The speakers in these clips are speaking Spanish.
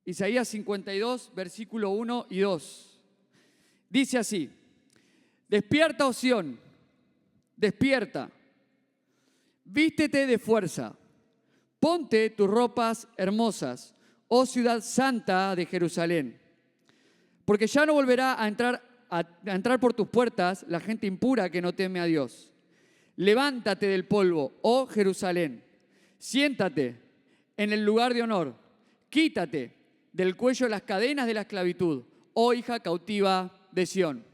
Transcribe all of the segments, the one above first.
Isaías 52, versículo 1 y 2. Dice así: Despierta, oh Sión, despierta, vístete de fuerza, ponte tus ropas hermosas, oh ciudad santa de Jerusalén. Porque ya no volverá a entrar por tus puertas la gente impura que no teme a Dios. Levántate del polvo, oh Jerusalén, siéntate en el lugar de honor, quítate del cuello las cadenas de la esclavitud, oh hija cautiva de Sión.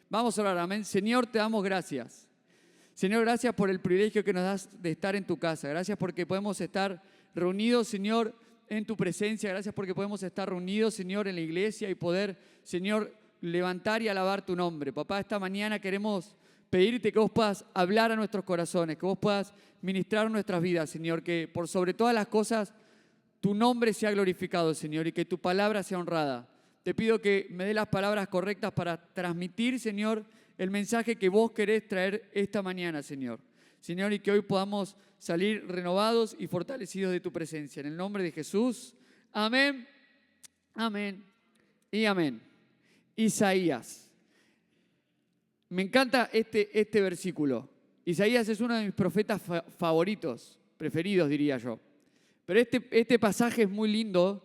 Vamos a orar, amén. Señor, te damos gracias. Señor, gracias por el privilegio que nos das de estar en tu casa. Gracias porque podemos estar reunidos, Señor, en tu presencia. Gracias porque podemos estar reunidos, Señor, en la iglesia y poder, Señor, levantar y alabar tu nombre. Papá, esta mañana queremos pedirte que vos puedas hablar a nuestros corazones, que vos puedas ministrar nuestras vidas, Señor, que por sobre todas las cosas tu nombre sea glorificado, Señor, y que tu palabra sea honrada. Te pido que me dé las palabras correctas para transmitir, Señor, el mensaje que vos querés traer esta mañana, Señor. Señor, y que hoy podamos salir renovados y fortalecidos de tu presencia. En el nombre de Jesús, amén, amén y amén. Isaías. Me encanta este versículo. Isaías es uno de mis profetas favoritos, preferidos, diría yo. Pero este pasaje es muy lindo,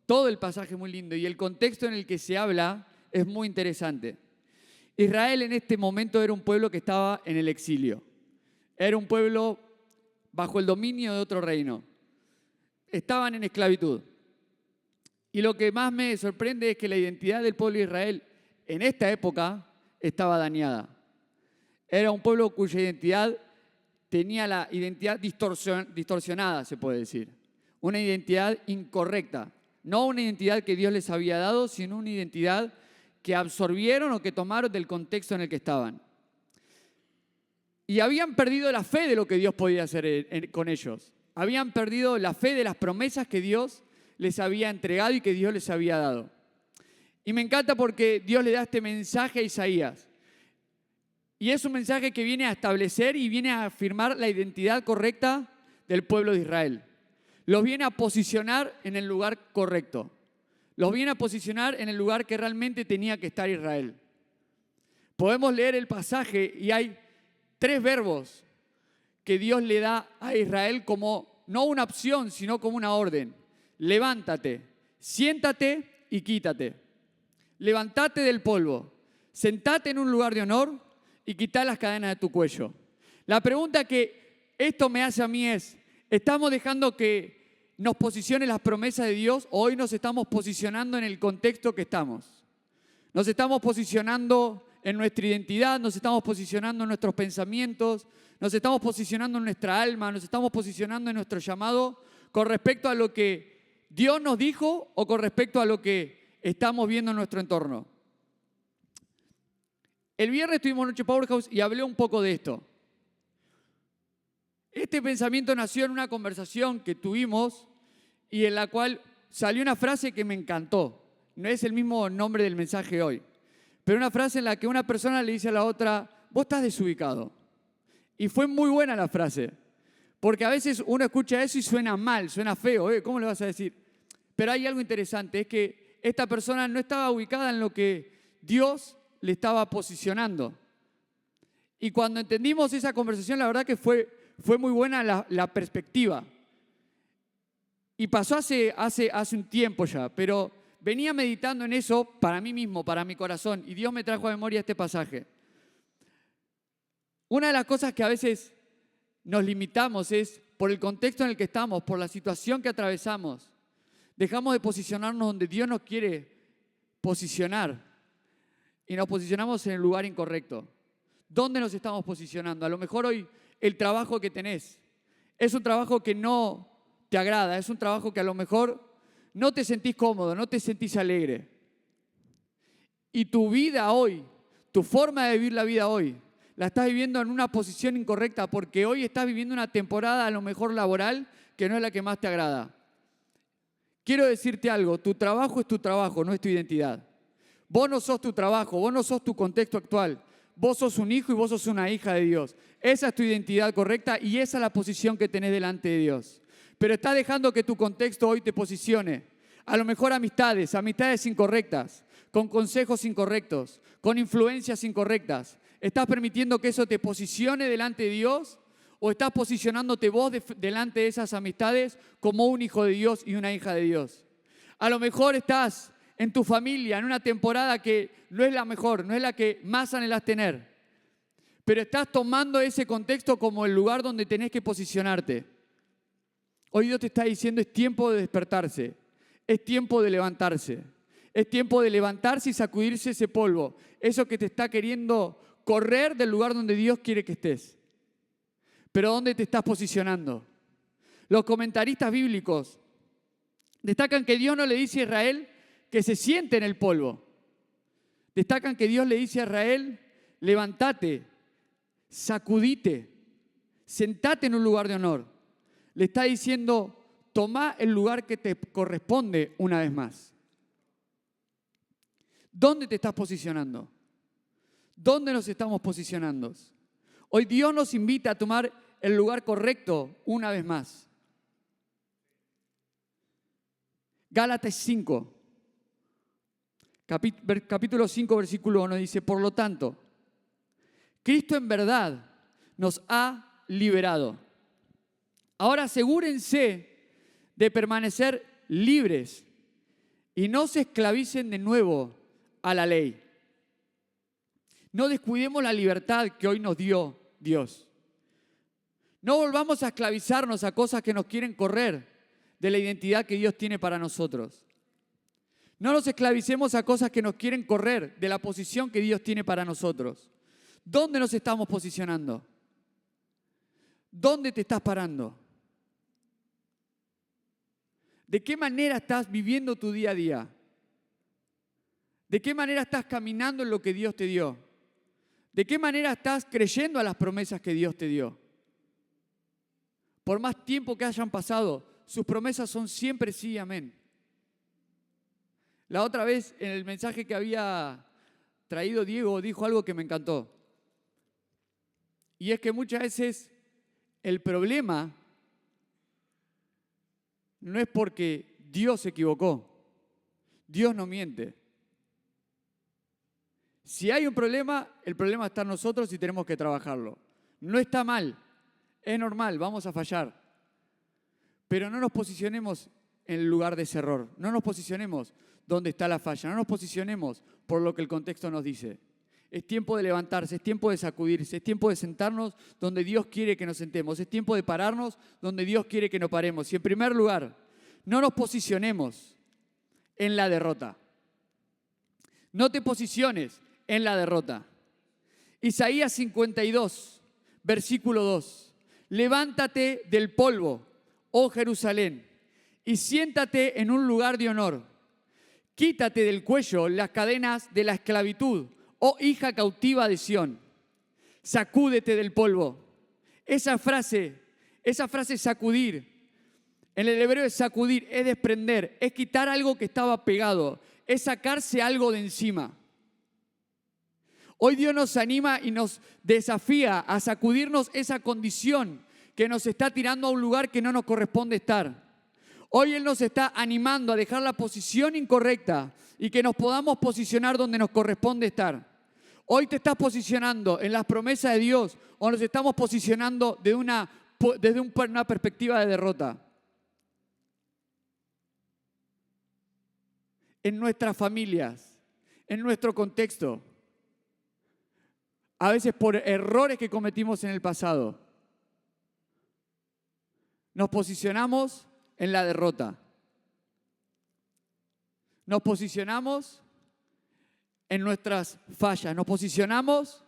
todo el pasaje es muy lindo y el contexto en el que se habla es muy interesante. Israel en este momento era un pueblo que estaba en el exilio. Era un pueblo bajo el dominio de otro reino. Estaban en esclavitud. Y lo que más me sorprende es que la identidad del pueblo de Israel en esta época estaba dañada. Era un pueblo cuya identidad tenía la identidad distorsionada, se puede decir. Una identidad incorrecta. No una identidad que Dios les había dado, sino una identidad que absorbieron o que tomaron del contexto en el que estaban. Y habían perdido la fe de lo que Dios podía hacer con ellos. Habían perdido la fe de las promesas que Dios les había entregado y que Dios les había dado. Y me encanta porque Dios le da este mensaje a Isaías. Y es un mensaje que viene a establecer y viene a afirmar la identidad correcta del pueblo de Israel. Los viene a posicionar en el lugar correcto. Los viene a posicionar en el lugar que realmente tenía que estar Israel. Podemos leer el pasaje y hay 3 verbos que Dios le da a Israel como no una opción, sino como una orden. Levántate, siéntate y quítate. Levántate del polvo, sentate en un lugar de honor y quitá las cadenas de tu cuello. La pregunta que esto me hace a mí es, ¿estamos dejando que nos posicione las promesas de Dios o hoy nos estamos posicionando en el contexto que estamos? Nos estamos posicionando en nuestra identidad, nos estamos posicionando en nuestros pensamientos, nos estamos posicionando en nuestra alma, nos estamos posicionando en nuestro llamado con respecto a lo que Dios nos dijo o con respecto a lo que estamos viendo en nuestro entorno. El viernes tuvimos Noche Powerhouse y hablé un poco de esto. Este pensamiento nació en una conversación que tuvimos y en la cual salió una frase que me encantó. No es el mismo nombre del mensaje hoy, pero una frase en la que una persona le dice a la otra, vos estás desubicado. Y fue muy buena la frase, porque a veces uno escucha eso y suena mal, suena feo. ¿Cómo le vas a decir? Pero hay algo interesante, es que esta persona no estaba ubicada en lo que Dios le estaba posicionando. Y cuando entendimos esa conversación, la verdad que fue muy buena la perspectiva. Y pasó hace un tiempo ya, pero venía meditando en eso para mí mismo, para mi corazón, y Dios me trajo a memoria este pasaje. Una de las cosas que a veces nos limitamos es por el contexto en el que estamos, por la situación que atravesamos. Dejamos de posicionarnos donde Dios nos quiere posicionar y nos posicionamos en el lugar incorrecto. ¿Dónde nos estamos posicionando? A lo mejor hoy el trabajo que tenés es un trabajo que no te agrada, es un trabajo que a lo mejor no te sentís cómodo, no te sentís alegre. Y tu vida hoy, tu forma de vivir la vida hoy, la estás viviendo en una posición incorrecta porque hoy estás viviendo una temporada a lo mejor laboral que no es la que más te agrada. Quiero decirte algo, tu trabajo es tu trabajo, no es tu identidad. Vos no sos tu trabajo, vos no sos tu contexto actual. Vos sos un hijo y vos sos una hija de Dios. Esa es tu identidad correcta y esa es la posición que tenés delante de Dios. Pero estás dejando que tu contexto hoy te posicione. A lo mejor amistades incorrectas, con consejos incorrectos, con influencias incorrectas. ¿Estás permitiendo que eso te posicione delante de Dios? ¿O estás posicionándote vos delante de esas amistades como un hijo de Dios y una hija de Dios? A lo mejor estás en tu familia en una temporada que no es la mejor, no es la que más anhelas tener. Pero estás tomando ese contexto como el lugar donde tenés que posicionarte. Hoy Dios te está diciendo, es tiempo de despertarse, es tiempo de levantarse. Es tiempo de levantarse y sacudirse ese polvo, eso que te está queriendo correr del lugar donde Dios quiere que estés. Pero ¿dónde te estás posicionando? Los comentaristas bíblicos destacan que Dios no le dice a Israel que se siente en el polvo. Destacan que Dios le dice a Israel, levántate, sacudite, sentate en un lugar de honor. Le está diciendo, toma el lugar que te corresponde una vez más. ¿Dónde te estás posicionando? ¿Dónde nos estamos posicionando? Hoy Dios nos invita a tomar el lugar correcto una vez más. Gálatas 5, capítulo 5, versículo 1 dice, por lo tanto, Cristo en verdad nos ha liberado. Ahora asegúrense de permanecer libres y no se esclavicen de nuevo a la ley. No descuidemos la libertad que hoy nos dio Dios. No volvamos a esclavizarnos a cosas que nos quieren correr de la identidad que Dios tiene para nosotros. No nos esclavicemos a cosas que nos quieren correr de la posición que Dios tiene para nosotros. ¿Dónde nos estamos posicionando? ¿Dónde te estás parando? ¿De qué manera estás viviendo tu día a día? ¿De qué manera estás caminando en lo que Dios te dio? ¿De qué manera estás creyendo a las promesas que Dios te dio? Por más tiempo que hayan pasado, sus promesas son siempre sí y amén. La otra vez, en el mensaje que había traído Diego, dijo algo que me encantó. Y es que muchas veces el problema no es porque Dios se equivocó. Dios no miente. Si hay un problema, el problema está en nosotros y tenemos que trabajarlo. No está mal, es normal, vamos a fallar. Pero no nos posicionemos en el lugar de ese error. No nos posicionemos donde está la falla. No nos posicionemos por lo que el contexto nos dice. Es tiempo de levantarse, es tiempo de sacudirse, es tiempo de sentarnos donde Dios quiere que nos sentemos. Es tiempo de pararnos donde Dios quiere que nos paremos. Y en primer lugar, no nos posicionemos en la derrota. No te posiciones en la derrota. Isaías 52, versículo 2. Levántate del polvo, oh Jerusalén, y siéntate en un lugar de honor. Quítate del cuello las cadenas de la esclavitud, oh hija cautiva de Sión. Sacúdete del polvo. Esa frase sacudir, en el hebreo es sacudir, es desprender, es quitar algo que estaba pegado, es sacarse algo de encima. Hoy Dios nos anima y nos desafía a sacudirnos esa condición que nos está tirando a un lugar que no nos corresponde estar. Hoy Él nos está animando a dejar la posición incorrecta y que nos podamos posicionar donde nos corresponde estar. Hoy te estás posicionando en las promesas de Dios o nos estamos posicionando desde una perspectiva de derrota. En nuestras familias, en nuestro contexto. A veces por errores que cometimos en el pasado, nos posicionamos en la derrota. Nos posicionamos en nuestras fallas, nos posicionamos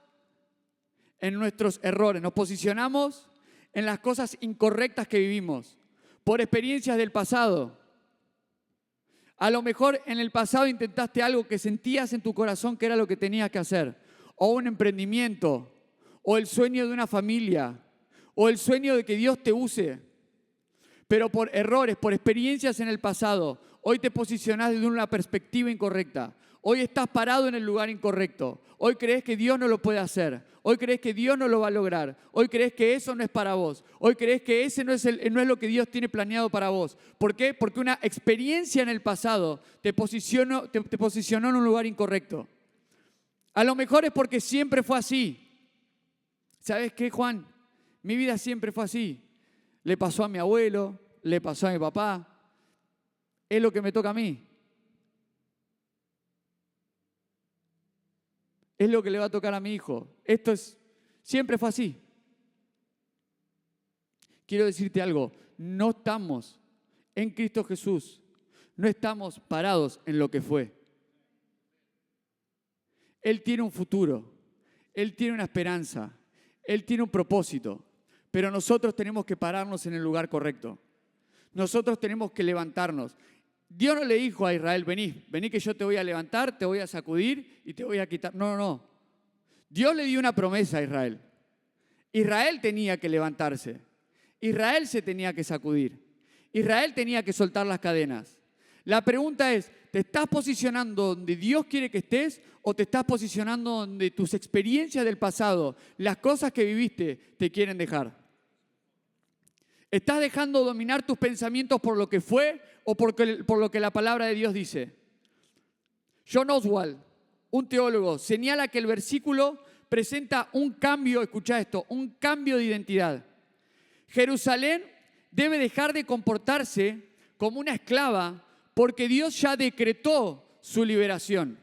en nuestros errores, nos posicionamos en las cosas incorrectas que vivimos, por experiencias del pasado. A lo mejor en el pasado intentaste algo que sentías en tu corazón que era lo que tenías que hacer. O un emprendimiento, o el sueño de una familia, o el sueño de que Dios te use. Pero por errores, por experiencias en el pasado, hoy te posicionás desde una perspectiva incorrecta. Hoy estás parado en el lugar incorrecto. Hoy crees que Dios no lo puede hacer. Hoy crees que Dios no lo va a lograr. Hoy crees que eso no es para vos. Hoy crees que ese no es lo que Dios tiene planeado para vos. ¿Por qué? Porque una experiencia en el pasado te posicionó en un lugar incorrecto. A lo mejor es porque siempre fue así. ¿Sabes qué, Juan? Mi vida siempre fue así. Le pasó a mi abuelo, le pasó a mi papá. Es lo que me toca a mí. Es lo que le va a tocar a mi hijo. Siempre fue así. Quiero decirte algo, no estamos en Cristo Jesús, no estamos parados en lo que fue. Él tiene un futuro, Él tiene una esperanza, Él tiene un propósito, pero nosotros tenemos que pararnos en el lugar correcto. Nosotros tenemos que levantarnos. Dios no le dijo a Israel, vení que yo te voy a levantar, te voy a sacudir y te voy a quitar. No. Dios le dio una promesa a Israel. Israel tenía que levantarse. Israel se tenía que sacudir. Israel tenía que soltar las cadenas. La pregunta es, ¿te estás posicionando donde Dios quiere que estés o te estás posicionando donde tus experiencias del pasado, las cosas que viviste, te quieren dejar? ¿Estás dejando dominar tus pensamientos por lo que fue o por lo que la palabra de Dios dice? John Oswald, un teólogo, señala que el versículo presenta un cambio, escucha esto, un cambio de identidad. Jerusalén debe dejar de comportarse como una esclava porque Dios ya decretó su liberación.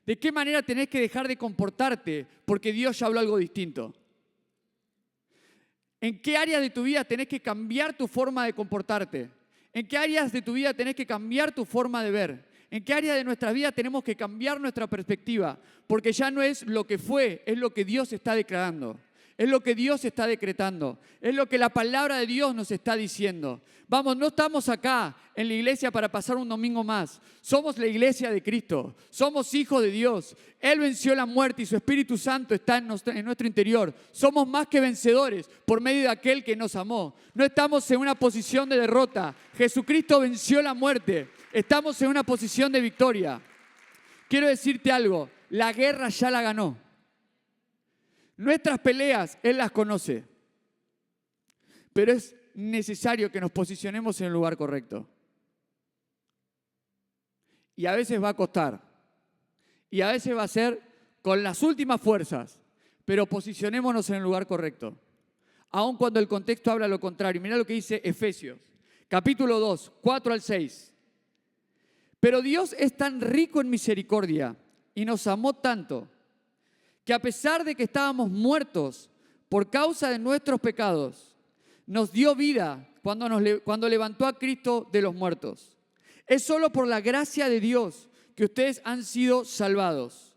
¿De qué manera tenés que dejar de comportarte porque Dios ya habló algo distinto? ¿En qué áreas de tu vida tenés que cambiar tu forma de comportarte? ¿En qué áreas de tu vida tenés que cambiar tu forma de ver? ¿En qué área de nuestra vida tenemos que cambiar nuestra perspectiva? Porque ya no es lo que fue, es lo que Dios está declarando. Es lo que Dios está decretando. Es lo que la palabra de Dios nos está diciendo. Vamos, no estamos acá en la iglesia para pasar un domingo más. Somos la iglesia de Cristo. Somos hijos de Dios. Él venció la muerte y su Espíritu Santo está en nuestro interior. Somos más que vencedores por medio de aquel que nos amó. No estamos en una posición de derrota. Jesucristo venció la muerte. Estamos en una posición de victoria. Quiero decirte algo. La guerra ya la ganó. Nuestras peleas, Él las conoce. Pero es necesario que nos posicionemos en el lugar correcto. Y a veces va a costar. Y a veces va a ser con las últimas fuerzas. Pero posicionémonos en el lugar correcto. Aun cuando el contexto habla lo contrario. Mirá lo que dice Efesios, capítulo 2, 4 al 6. Pero Dios es tan rico en misericordia y nos amó tanto que a pesar de que estábamos muertos por causa de nuestros pecados, nos dio vida cuando levantó a Cristo de los muertos. Es solo por la gracia de Dios que ustedes han sido salvados.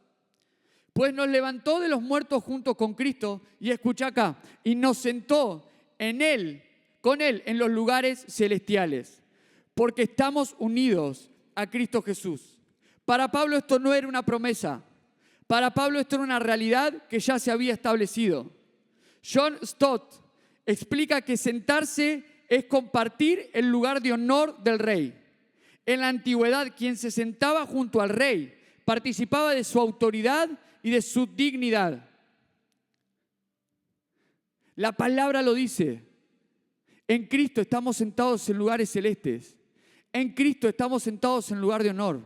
Pues nos levantó de los muertos junto con Cristo, y escucha acá, y nos sentó con Él en los lugares celestiales, porque estamos unidos a Cristo Jesús. Para Pablo esto no era una promesa. Para Pablo esto era una realidad que ya se había establecido. John Stott explica que sentarse es compartir el lugar de honor del rey. En la antigüedad, quien se sentaba junto al rey participaba de su autoridad y de su dignidad. La palabra lo dice. En Cristo estamos sentados en lugares celestes. En Cristo estamos sentados en lugar de honor.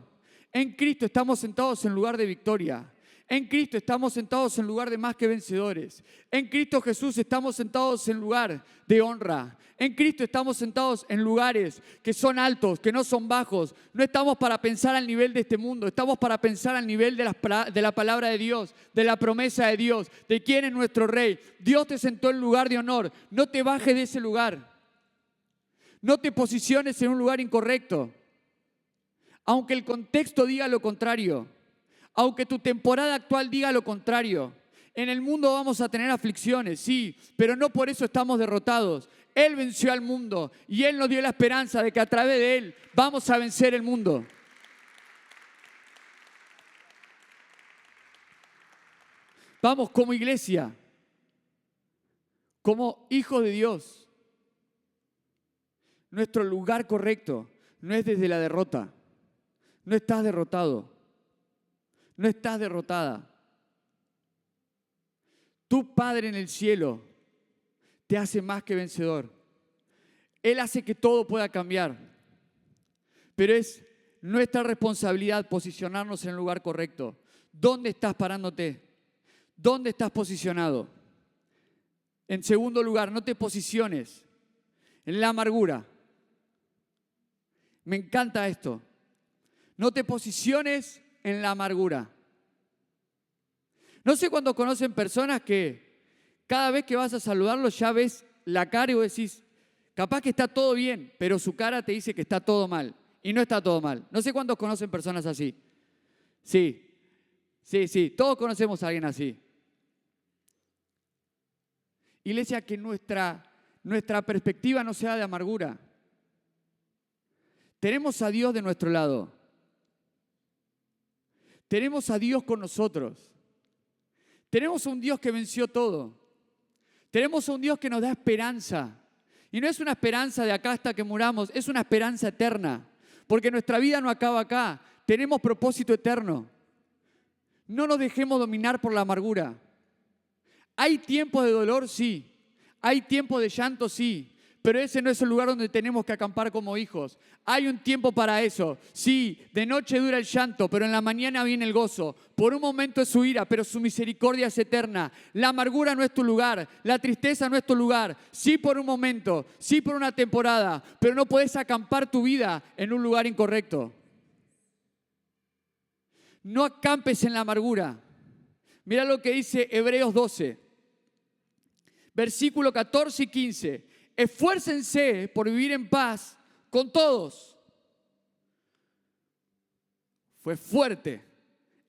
En Cristo estamos sentados en lugar de victoria. En Cristo estamos sentados en lugar de más que vencedores. En Cristo Jesús estamos sentados en lugar de honra. En Cristo estamos sentados en lugares que son altos, que no son bajos. No estamos para pensar al nivel de este mundo. Estamos para pensar al nivel de la palabra de Dios, de la promesa de Dios, de quién es nuestro Rey. Dios te sentó en lugar de honor. No te bajes de ese lugar. No te posiciones en un lugar incorrecto. Aunque el contexto diga lo contrario. Aunque tu temporada actual diga lo contrario. En el mundo vamos a tener aflicciones, sí, pero no por eso estamos derrotados. Él venció al mundo y Él nos dio la esperanza de que a través de Él vamos a vencer el mundo. Vamos, como iglesia, como hijos de Dios, nuestro lugar correcto no es desde la derrota. No estás derrotado. no estás derrotada. Tu Padre en el cielo te hace más que vencedor. Él hace que todo pueda cambiar. Pero es nuestra responsabilidad posicionarnos en el lugar correcto. ¿Dónde estás parándote? ¿Dónde estás posicionado? En segundo lugar, no te posiciones en la amargura. Me encanta esto. No te posiciones en la amargura. No sé cuándo conocen personas que cada vez que vas a saludarlos ya ves la cara y vos decís, capaz que está todo bien, pero su cara te dice que está todo mal. Y no está todo mal. No sé cuántos conocen personas así. Sí, todos conocemos a alguien así. Iglesia, que nuestra perspectiva no sea de amargura. Tenemos a Dios de nuestro lado. Tenemos a Dios con nosotros. Tenemos a un Dios que venció todo. Tenemos a un Dios que nos da esperanza. Y no es una esperanza de acá hasta que muramos, es una esperanza eterna. Porque nuestra vida no acaba acá. Tenemos propósito eterno. No nos dejemos dominar por la amargura. ¿Hay tiempos de dolor? Sí. ¿Hay tiempos de llanto? Sí. Pero ese no es el lugar donde tenemos que acampar como hijos. Hay un tiempo para eso. Sí, de noche dura el llanto, pero en la mañana viene el gozo. Por un momento es su ira, pero su misericordia es eterna. La amargura no es tu lugar, la tristeza no es tu lugar. Sí por un momento, sí por una temporada, pero no puedes acampar tu vida en un lugar incorrecto. No acampes en la amargura. Mira lo que dice Hebreos 12, versículo 14 y 15. Esfuércense por vivir en paz con todos. Fue fuerte.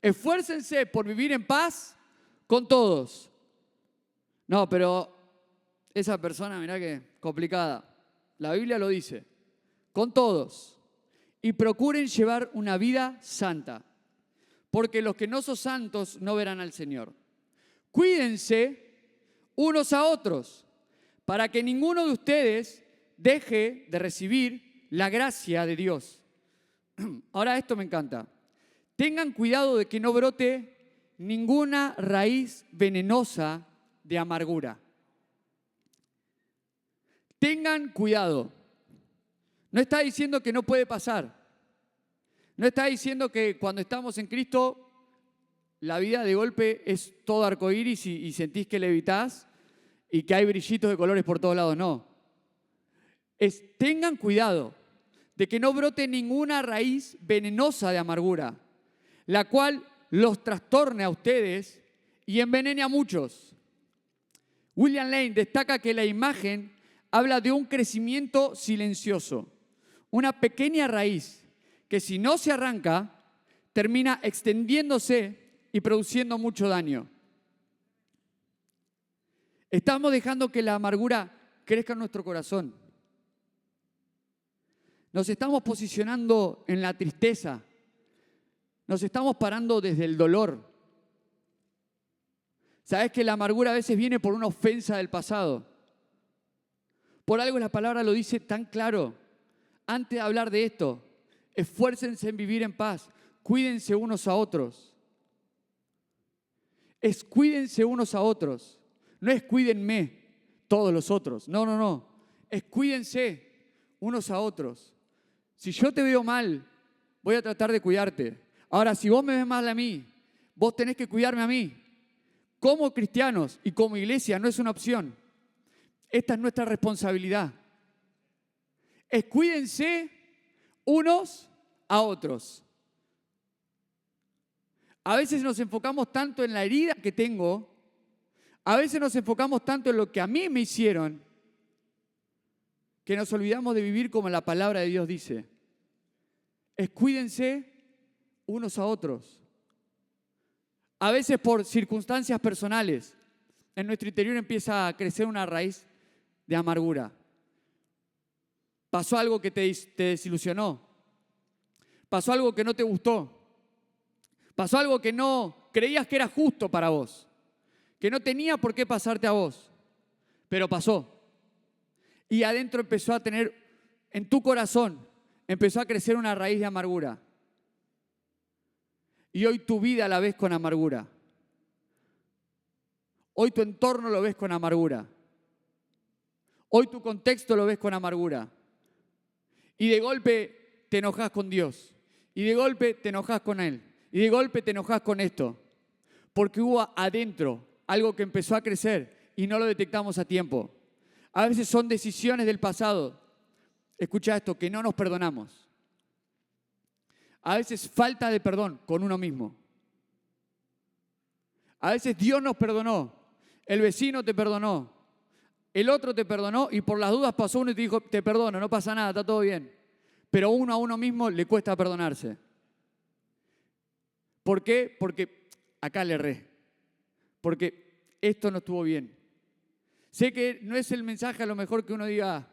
Esfuércense por vivir en paz con todos. No, pero esa persona, mirá que complicada. La Biblia lo dice. Con todos. Y procuren llevar una vida santa. Porque los que no son santos no verán al Señor. Cuídense unos a otros, para que ninguno de ustedes deje de recibir la gracia de Dios. Ahora esto me encanta. Tengan cuidado de que no brote ninguna raíz venenosa de amargura. Tengan cuidado. No está diciendo que no puede pasar. No está diciendo que cuando estamos en Cristo la vida de golpe es todo arcoíris y sentís que levitás y que hay brillitos de colores por todos lados. No. Tengan cuidado de que no brote ninguna raíz venenosa de amargura, la cual los trastorne a ustedes y envenene a muchos. William Lane destaca que la imagen habla de un crecimiento silencioso, una pequeña raíz que si no se arranca, termina extendiéndose y produciendo mucho daño. Estamos dejando que la amargura crezca en nuestro corazón. Nos estamos posicionando en la tristeza. Nos estamos parando desde el dolor. ¿Sabes que la amargura a veces viene por una ofensa del pasado? Por algo la palabra lo dice tan claro. Antes de hablar de esto, esfuércense en vivir en paz. Cuídense unos a otros. Cuídense unos a otros. No es cuídenme todos los otros. No. Es cuídense unos a otros. Si yo te veo mal, voy a tratar de cuidarte. Ahora, si vos me ves mal a mí, vos tenés que cuidarme a mí. Como cristianos y como iglesia no es una opción. Esta es nuestra responsabilidad. Cuídense unos a otros. A veces nos enfocamos tanto en la herida que tengo, a veces nos enfocamos tanto en lo que a mí me hicieron, que nos olvidamos de vivir como la palabra de Dios dice. Cuídense unos a otros. A veces por circunstancias personales, en nuestro interior empieza a crecer una raíz de amargura. Pasó algo que te desilusionó. Pasó algo que no te gustó. Pasó algo que no creías que era justo para vos, que no tenía por qué pasarte a vos, pero pasó. Y adentro empezó a tener, en tu corazón, empezó a crecer una raíz de amargura. Y hoy tu vida la ves con amargura. Hoy tu entorno lo ves con amargura. Hoy tu contexto lo ves con amargura. Y de golpe te enojas con Dios. Y de golpe te enojas con Él. Y de golpe te enojas con esto. Porque hubo adentro algo que empezó a crecer y no lo detectamos a tiempo. A veces son decisiones del pasado. Escucha esto, que no nos perdonamos. A veces falta de perdón con uno mismo. A veces Dios nos perdonó. El vecino te perdonó. El otro te perdonó y por las dudas pasó uno y te dijo, te perdono, no pasa nada, está todo bien. Pero uno a uno mismo le cuesta perdonarse. ¿Por qué? Porque acá le erré. Porque esto no estuvo bien. Sé que no es el mensaje a lo mejor que uno diga,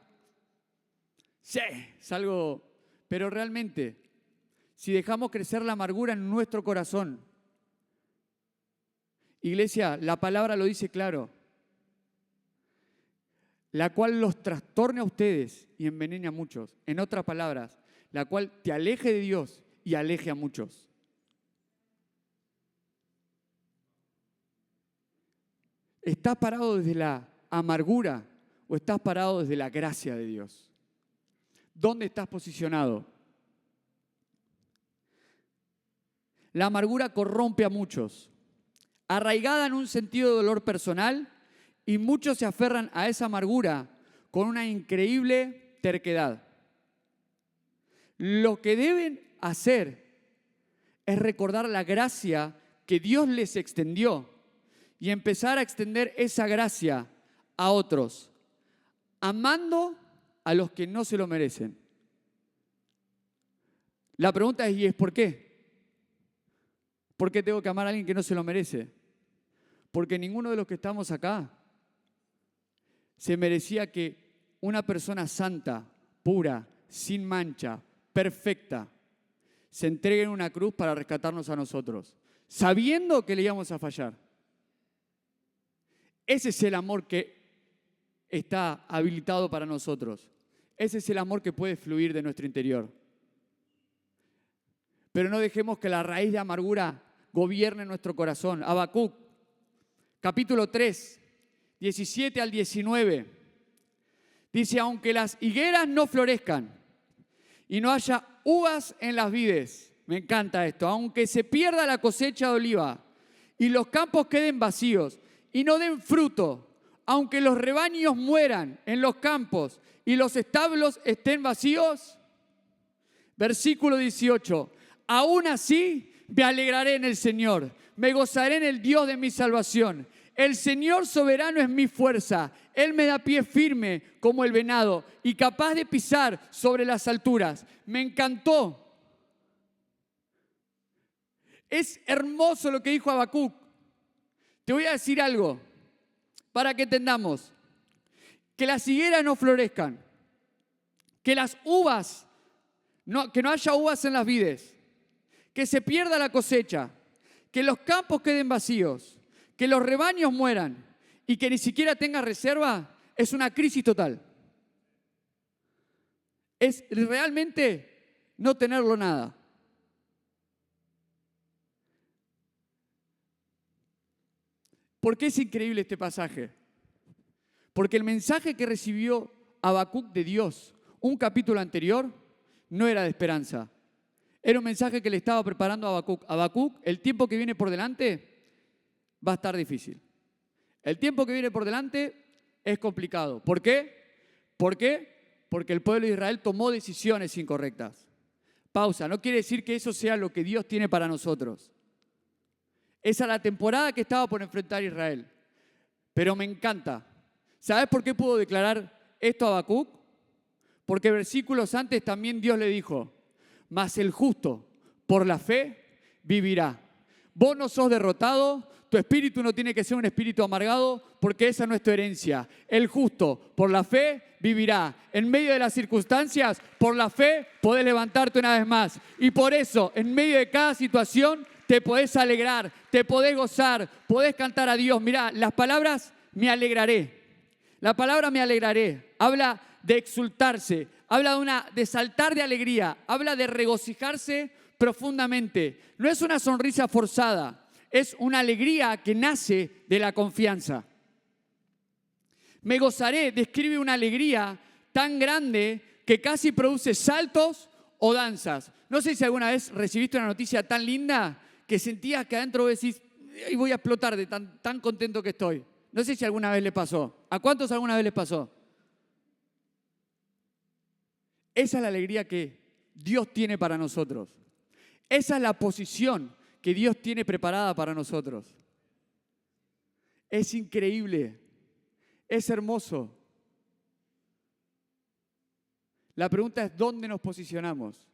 sí, es algo, pero realmente, si dejamos crecer la amargura en nuestro corazón, iglesia, la palabra lo dice claro, la cual los trastorne a ustedes y envenene a muchos. En otras palabras, la cual te aleje de Dios y aleje a muchos. ¿Estás parado desde la amargura o estás parado desde la gracia de Dios? ¿Dónde estás posicionado? La amargura corrompe a muchos, arraigada en un sentido de dolor personal, y muchos se aferran a esa amargura con una increíble terquedad. Lo que deben hacer es recordar la gracia que Dios les extendió y empezar a extender esa gracia a otros, amando a los que no se lo merecen. La pregunta es, ¿y es por qué? ¿Por qué tengo que amar a alguien que no se lo merece? Porque ninguno de los que estamos acá se merecía que una persona santa, pura, sin mancha, perfecta, se entregue en una cruz para rescatarnos a nosotros, sabiendo que le íbamos a fallar. Ese es el amor que está habilitado para nosotros. Ese es el amor que puede fluir de nuestro interior. Pero no dejemos que la raíz de amargura gobierne nuestro corazón. Habacuc, capítulo 3, 17 al 19. Dice, aunque las higueras no florezcan y no haya uvas en las vides, me encanta esto, aunque se pierda la cosecha de oliva y los campos queden vacíos y no den fruto, aunque los rebaños mueran en los campos y los establos estén vacíos. Versículo 18. Aún así me alegraré en el Señor, me gozaré en el Dios de mi salvación. El Señor soberano es mi fuerza, Él me da pie firme como el venado y capaz de pisar sobre las alturas. Me encantó. Es hermoso lo que dijo Habacuc. Te voy a decir algo para que entendamos. Que las higueras no florezcan, que las uvas, que no haya uvas en las vides, que se pierda la cosecha, que los campos queden vacíos, que los rebaños mueran y que ni siquiera tenga reserva, es una crisis total. Es realmente no tenerlo nada. ¿Por qué es increíble este pasaje? Porque el mensaje que recibió Habacuc de Dios, un capítulo anterior, no era de esperanza. Era un mensaje que le estaba preparando a Habacuc. Habacuc, el tiempo que viene por delante va a estar difícil. El tiempo que viene por delante es complicado. ¿Por qué? ¿Por qué? Porque el pueblo de Israel tomó decisiones incorrectas. Pausa, no quiere decir que eso sea lo que Dios tiene para nosotros. Esa es la temporada que estaba por enfrentar Israel. Pero me encanta. ¿Sabes por qué pudo declarar esto a Habacuc? Porque versículos antes también Dios le dijo, mas el justo por la fe vivirá. Vos no sos derrotado, tu espíritu no tiene que ser un espíritu amargado, porque esa no es tu herencia. El justo por la fe vivirá. En medio de las circunstancias, por la fe podés levantarte una vez más. Y por eso, en medio de cada situación, te podés alegrar, te podés gozar, podés cantar a Dios. Mirá, las palabras me alegraré. La palabra me alegraré habla de exultarse, habla de saltar de alegría, habla de regocijarse profundamente. No es una sonrisa forzada, es una alegría que nace de la confianza. Me gozaré describe una alegría tan grande que casi produce saltos o danzas. No sé si alguna vez recibiste una noticia tan linda que sentías que adentro decís, y voy a explotar de tan contento que estoy. No sé si alguna vez le pasó. ¿A cuántos alguna vez les pasó? Esa es la alegría que Dios tiene para nosotros. Esa es la posición que Dios tiene preparada para nosotros. Es increíble. Es hermoso. La pregunta es, ¿dónde nos posicionamos?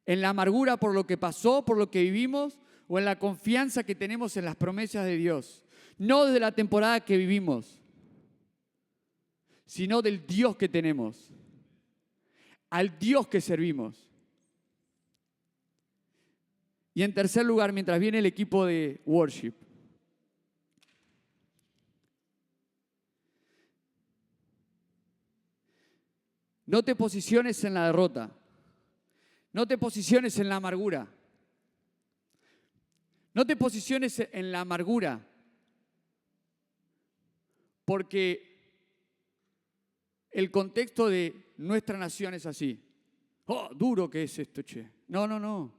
¿En la amargura por lo que pasó, por lo que vivimos, o en la confianza que tenemos en las promesas de Dios? No desde la temporada que vivimos, sino del Dios que tenemos, al Dios que servimos. Y en tercer lugar, mientras viene el equipo de worship, no te posiciones en la derrota. No te posiciones en la amargura. No te posiciones en la amargura. Porque el contexto de nuestra nación es así. Oh, duro que es esto, che. No.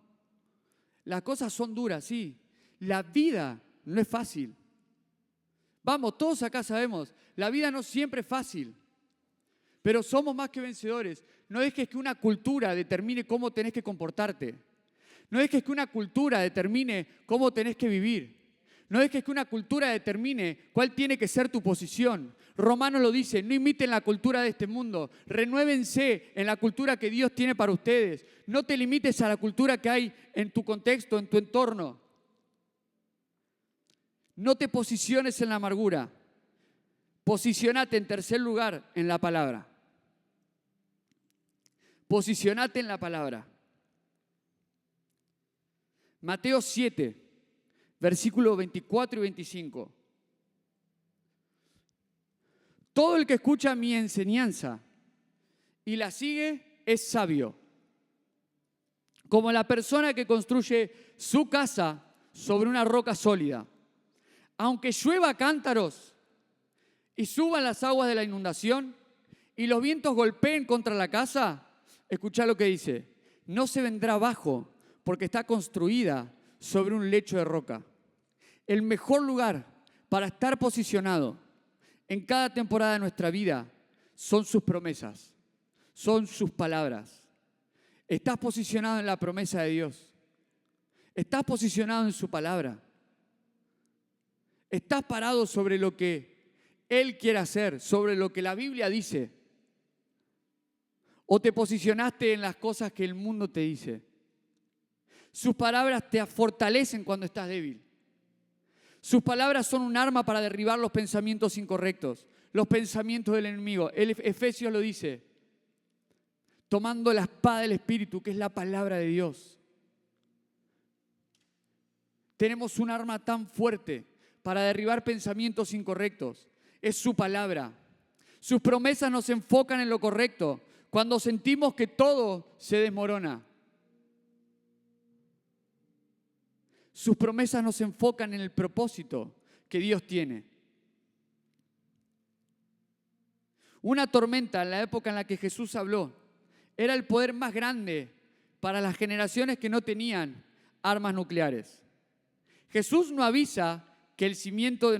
Las cosas son duras, sí. La vida no es fácil. Vamos, todos acá sabemos, la vida no siempre es fácil. Pero somos más que vencedores. No dejes que una cultura determine cómo tenés que comportarte. No dejes que una cultura determine cómo tenés que vivir. No dejes que una cultura determine cuál tiene que ser tu posición. Romanos lo dice, no imiten la cultura de este mundo. Renuévense en la cultura que Dios tiene para ustedes. No te limites a la cultura que hay en tu contexto, en tu entorno. No te posiciones en la amargura. Posicionate en tercer lugar en la palabra. Posicionate en la palabra. Mateo 7, versículos 24 y 25. Todo el que escucha mi enseñanza y la sigue es sabio, como la persona que construye su casa sobre una roca sólida. Aunque llueva cántaros y suban las aguas de la inundación y los vientos golpeen contra la casa, escuchá lo que dice, no se vendrá abajo porque está construida sobre un lecho de roca. El mejor lugar para estar posicionado en cada temporada de nuestra vida son sus promesas, son sus palabras. Estás posicionado en la promesa de Dios. Estás posicionado en su palabra. Estás parado sobre lo que Él quiere hacer, sobre lo que la Biblia dice. ¿O te posicionaste en las cosas que el mundo te dice? Sus palabras te fortalecen cuando estás débil. Sus palabras son un arma para derribar los pensamientos incorrectos, los pensamientos del enemigo. Efesios lo dice, tomando la espada del Espíritu, que es la palabra de Dios. Tenemos un arma tan fuerte para derribar pensamientos incorrectos. Es su palabra. Sus promesas nos enfocan en lo correcto cuando sentimos que todo se desmorona. Sus promesas nos enfocan en el propósito que Dios tiene. Una tormenta en la época en la que Jesús habló era el poder más grande para las generaciones que no tenían armas nucleares. Jesús nos avisa que el cimiento de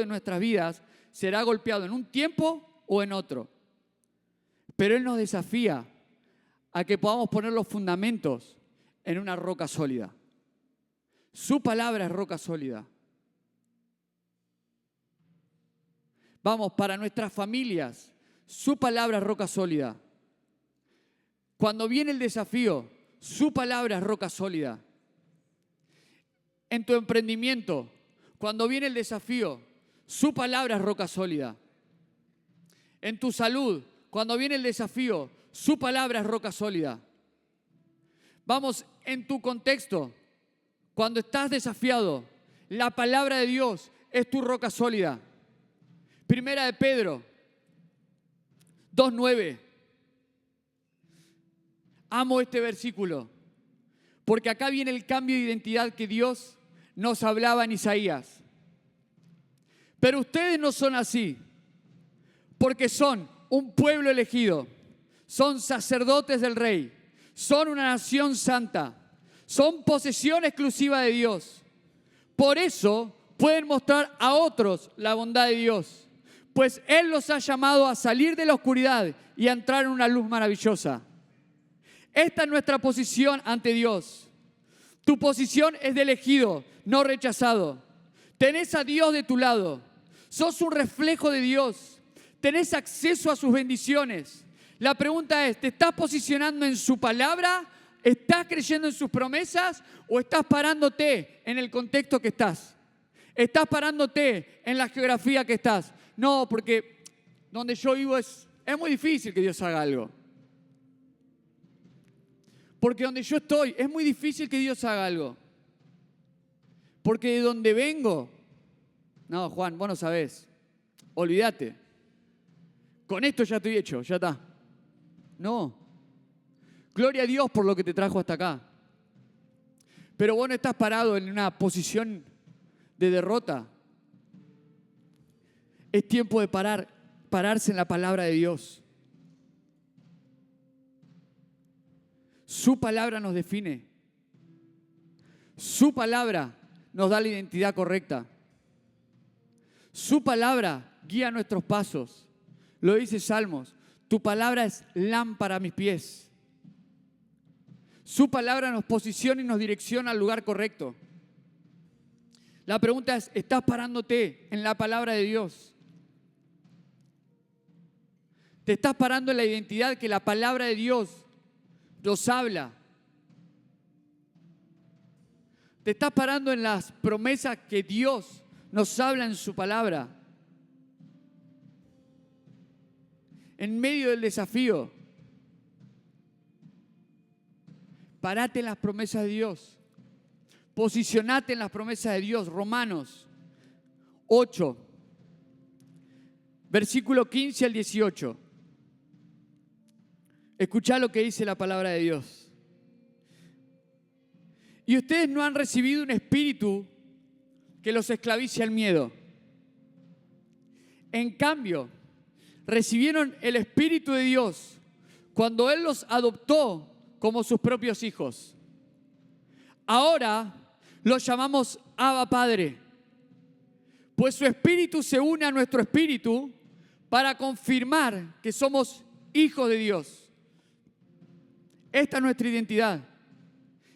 nuestras vidas será golpeado en un tiempo o en otro. Pero Él nos desafía a que podamos poner los fundamentos en una roca sólida. Su palabra es roca sólida. Vamos, para nuestras familias, su palabra es roca sólida. Cuando viene el desafío, su palabra es roca sólida. En tu emprendimiento, cuando viene el desafío, su palabra es roca sólida. En tu salud, cuando viene el desafío, su palabra es roca sólida. Vamos, en tu contexto, cuando estás desafiado, la palabra de Dios es tu roca sólida. Primera de Pedro 2:9. Amo este versículo, porque acá viene el cambio de identidad que Dios nos hablaba en Isaías. Pero ustedes no son así, porque son un pueblo elegido, son sacerdotes del Rey, son una nación santa, son posesión exclusiva de Dios. Por eso pueden mostrar a otros la bondad de Dios, pues Él los ha llamado a salir de la oscuridad y a entrar en una luz maravillosa. Esta es nuestra posición ante Dios. Tu posición es de elegido, no rechazado. Tenés a Dios de tu lado. Sos un reflejo de Dios. Tenés acceso a sus bendiciones. La pregunta es, ¿te estás posicionando en su palabra? ¿Estás creyendo en sus promesas? ¿O estás parándote en el contexto que estás? ¿Estás parándote en la geografía que estás? No, porque donde yo vivo es muy difícil que Dios haga algo. Porque donde yo estoy es muy difícil que Dios haga algo. Porque de donde vengo, no, Juan, vos no sabés, olvídate. Con esto ya estoy hecho, ya está. No. Gloria a Dios por lo que te trajo hasta acá. Pero vos no estás parado en una posición de derrota. Es tiempo de pararse en la palabra de Dios. Su palabra nos define. Su palabra nos da la identidad correcta. Su palabra guía nuestros pasos. Lo dice Salmos. Tu palabra es lámpara a mis pies. Su palabra nos posiciona y nos direcciona al lugar correcto. La pregunta es, ¿estás parándote en la palabra de Dios? ¿Te estás parando en la identidad que la palabra de Dios nos habla? ¿Te estás parando en las promesas que Dios nos habla en su palabra? En medio del desafío, parate en las promesas de Dios. Posicionate en las promesas de Dios. Romanos 8, versículo 15 al 18. Escuchá lo que dice la palabra de Dios. Y ustedes no han recibido un espíritu que los esclavice al miedo. En cambio, recibieron el Espíritu de Dios cuando Él los adoptó como sus propios hijos. Ahora los llamamos Abba Padre, pues su Espíritu se une a nuestro espíritu para confirmar que somos hijos de Dios. Esta es nuestra identidad.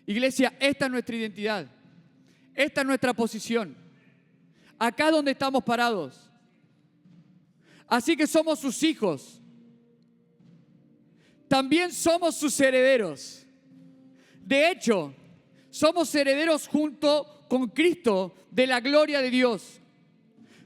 Iglesia, esta es nuestra identidad. Esta es nuestra posición. Acá es donde estamos parados. Así que somos sus hijos. También somos sus herederos. De hecho, somos herederos junto con Cristo de la gloria de Dios.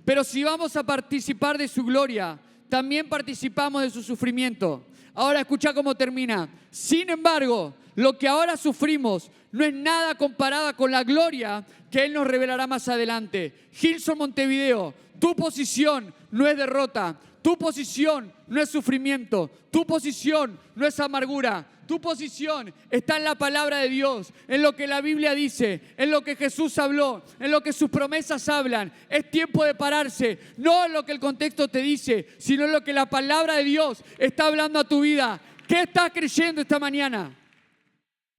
Pero si vamos a participar de su gloria, también participamos de su sufrimiento. Ahora escucha cómo termina. Sin embargo, lo que ahora sufrimos no es nada comparada con la gloria que Él nos revelará más adelante. Hillsong Montevideo, tu posición no es derrota. Tu posición no es sufrimiento. Tu posición no es amargura. Tu posición está en la palabra de Dios, en lo que la Biblia dice, en lo que Jesús habló, en lo que sus promesas hablan. Es tiempo de pararse, no en lo que el contexto te dice, sino en lo que la palabra de Dios está hablando a tu vida. ¿Qué estás creyendo esta mañana?